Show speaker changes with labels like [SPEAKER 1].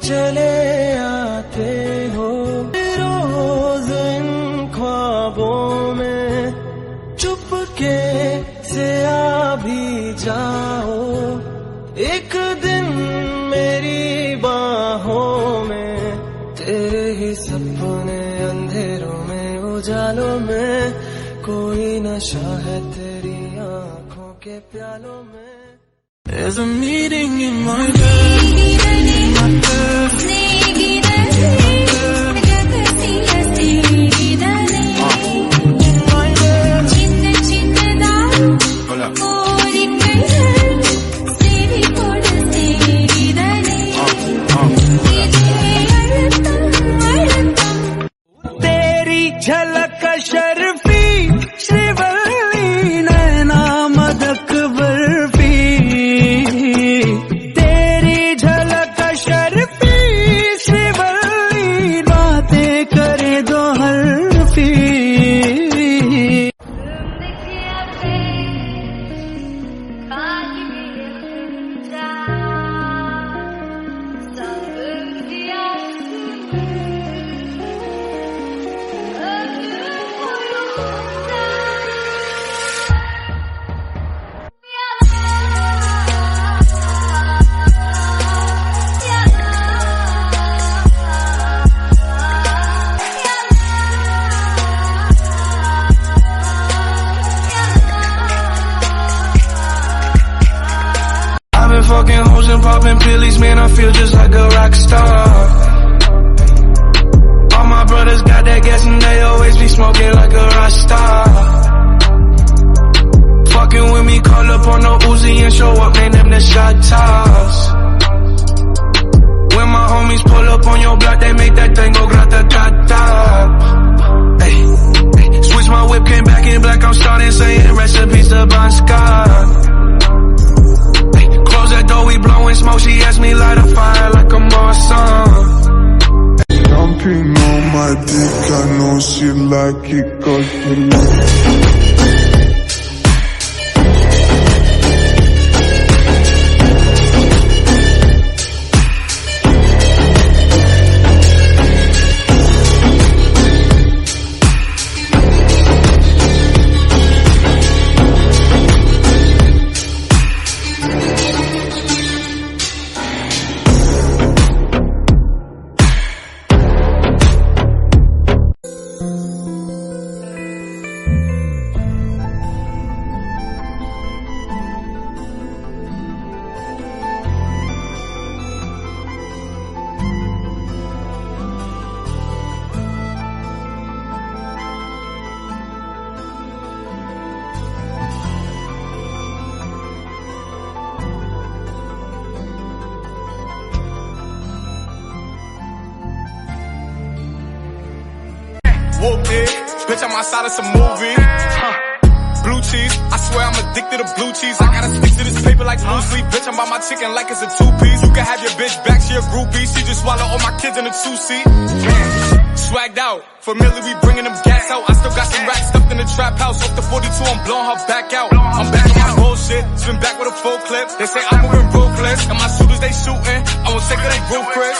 [SPEAKER 1] चले आते हो रोज इन ख्वाबों में, चुपके से आ भी जाओ एक दिन मेरी बाहों में। तेरे ही सपने अंधेरों में उजालों में, कोई नशा है तेरी आंखों के प्यालों में। There's a meeting in my तेरी झलक अशरफी सरिvalli नैना मदक बर्फी। तेरी झलक अशरफी सरिvalli बातें करे दो हरफी। Fucking hoes and popping pillies, man, I feel just like a rockstar. All my brothers got that gas and they always be smoking like a rockstar. Fucking with me, call up on the Uzi and show up, man, them the shot toss. When my homies pull up on your block, they make that thing go grata-ta-ta. Hey, hey, switch my whip, came back in black, I'm starting saying recipes to Bon Scott. That door, we blowing smoke, she asked me light a fire like a Marsan.
[SPEAKER 2] Jumping on my dick, I know she like it 'cause she like it.
[SPEAKER 3] Whoopy, bitch, I'm outside of some movie. Blue cheese, I swear I'm addicted to blue cheese. I gotta stick to this paper like blue sleep. Bitch, I'm by my chicken like it's a two-piece. You can have your bitch back, she a groupie. She just swallow all my kids in a two-seat. Swagged out, familiar, we bringing them gas out. I still got some racks stuffed in the trap house. Off the 42, I'm blowing her back out. I'm back on my bullshit, spin back with a full clip. They say I'm moving ruthless, and my shooters, they shooting. I won't take it, they roof, Chris.